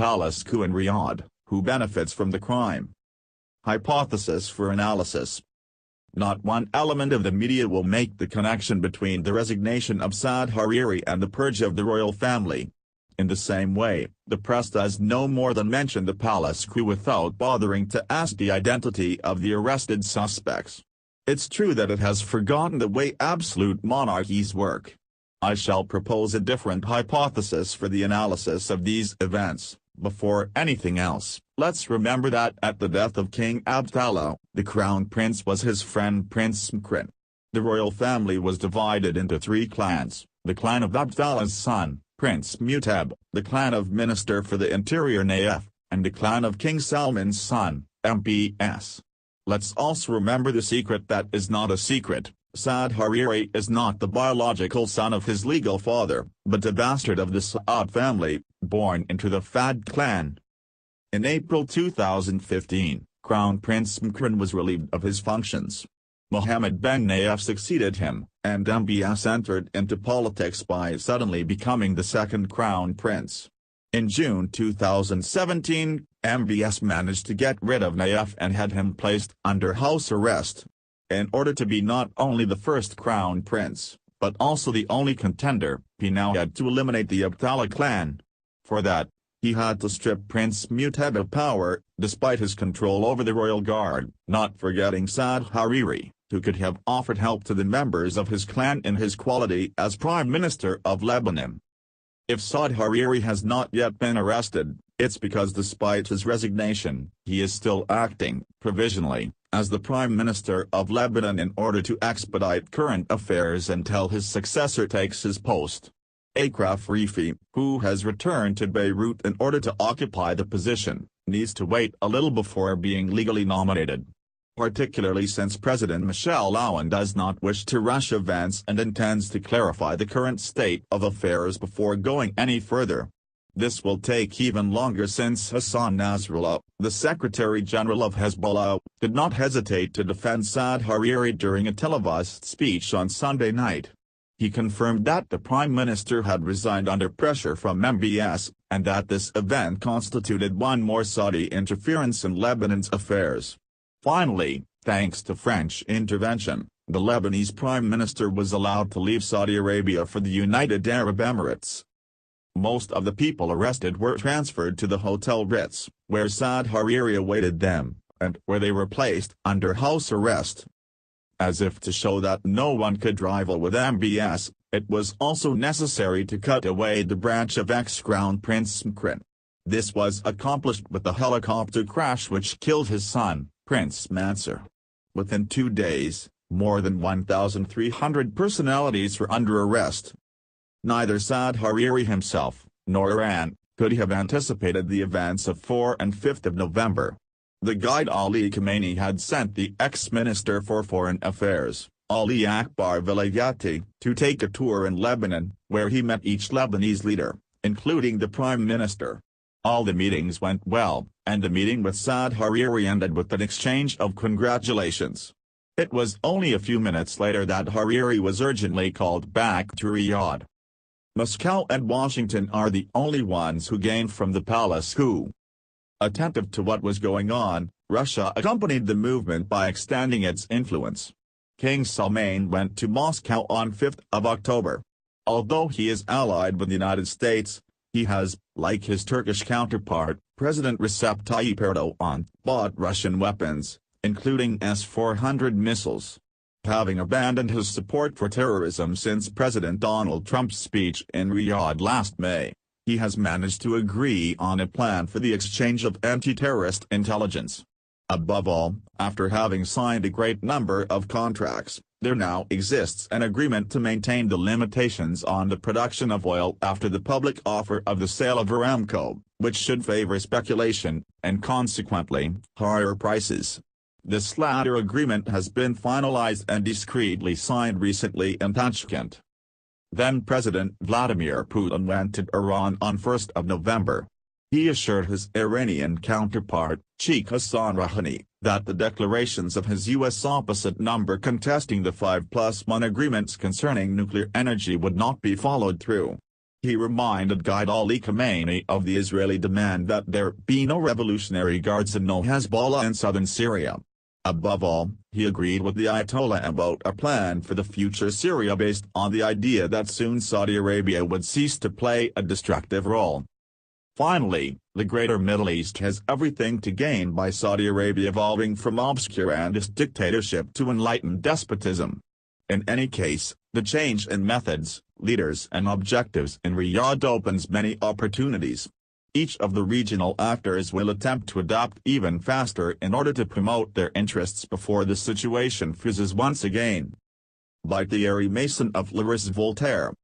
palace coup in Riyadh, who benefits from the crime? Hypothesis for analysis. Not one element of the media will make the connection between the resignation of Saad Hariri and the purge of the royal family. In the same way, the press does no more than mention the palace coup without bothering to ask the identity of the arrested suspects. It's true that it has forgotten the way absolute monarchies work. I shall propose a different hypothesis for the analysis of these events. Before anything else, let's remember that at the death of King Abdallah, the crown prince was his friend Prince Mkrin. The royal family was divided into three clans: the clan of Abdallah's son, Prince Muteb, the clan of Minister for the Interior Naif, and the clan of King Salman's son, MBS. Let's also remember the secret that is not a secret. Saad Hariri is not the biological son of his legal father, but a bastard of the Saad family, born into the Fahd clan. In April 2015, Crown Prince Mkrin was relieved of his functions. Mohammed Ben Nayef succeeded him, and MBS entered into politics by suddenly becoming the second crown prince. In June 2017, MBS managed to get rid of Nayef and had him placed under house arrest. In order to be not only the first crown prince, but also the only contender, he now had to eliminate the Abdallah clan. For that, he had to strip Prince Muteb of power, despite his control over the royal guard, not forgetting Saad Hariri, who could have offered help to the members of his clan in his quality as Prime Minister of Lebanon. If Saad Hariri has not yet been arrested, it's because despite his resignation, he is still acting, provisionally, as the Prime Minister of Lebanon in order to expedite current affairs until his successor takes his post. Akraf Rifi, who has returned to Beirut in order to occupy the position, needs to wait a little before being legally nominated. Particularly since President Michel Aoun does not wish to rush events and intends to clarify the current state of affairs before going any further. This will take even longer since Hassan Nasrallah, the Secretary-General of Hezbollah, did not hesitate to defend Saad Hariri during a televised speech on Sunday night. He confirmed that the Prime Minister had resigned under pressure from MBS, and that this event constituted one more Saudi interference in Lebanon's affairs. Finally, thanks to French intervention, the Lebanese Prime Minister was allowed to leave Saudi Arabia for the United Arab Emirates. Most of the people arrested were transferred to the Hotel Ritz, where Saad Hariri awaited them, and where they were placed under house arrest. As if to show that no one could rival with MBS, it was also necessary to cut away the branch of ex-Crown Prince Mkrin. This was accomplished with the helicopter crash which killed his son, Prince Mansour. Within 2 days, more than 1,300 personalities were under arrest. Neither Saad Hariri himself, nor Iran, could have anticipated the events of 4 and 5 November. The guide Ali Khamenei had sent the ex-Minister for Foreign Affairs, Ali Akbar Velayati, to take a tour in Lebanon, where he met each Lebanese leader, including the Prime Minister. All the meetings went well, and the meeting with Saad Hariri ended with an exchange of congratulations. It was only a few minutes later that Hariri was urgently called back to Riyadh. Moscow and Washington are the only ones who gained from the palace coup. Attentive to what was going on, Russia accompanied the movement by extending its influence. King Salman went to Moscow on 5 October. Although he is allied with the United States, he has, like his Turkish counterpart, President Recep Tayyip Erdogan, bought Russian weapons, including S-400 missiles. Having abandoned his support for terrorism since President Donald Trump's speech in Riyadh last May, he has managed to agree on a plan for the exchange of anti-terrorist intelligence. Above all, after having signed a great number of contracts, there now exists an agreement to maintain the limitations on the production of oil after the public offer of the sale of Aramco, which should favor speculation, and consequently, higher prices. This latter agreement has been finalized and discreetly signed recently in Tashkent. Then President Vladimir Putin went to Iran on 1 November. He assured his Iranian counterpart, Sheikh Hassan Rouhani, that the declarations of his U.S. opposite number contesting the 5+1 agreements concerning nuclear energy would not be followed through. He reminded Ayatollah Ali Khamenei of the Israeli demand that there be no Revolutionary Guards and no Hezbollah in southern Syria. Above all, he agreed with the Ayatollah about a plan for the future Syria based on the idea that soon Saudi Arabia would cease to play a destructive role. Finally, the Greater Middle East has everything to gain by Saudi Arabia evolving from obscurantist dictatorship to enlightened despotism. In any case, the change in methods, leaders and objectives in Riyadh opens many opportunities. Each of the regional actors will attempt to adapt even faster in order to promote their interests before the situation freezes once again. By Thierry Mason of Laris Voltaire.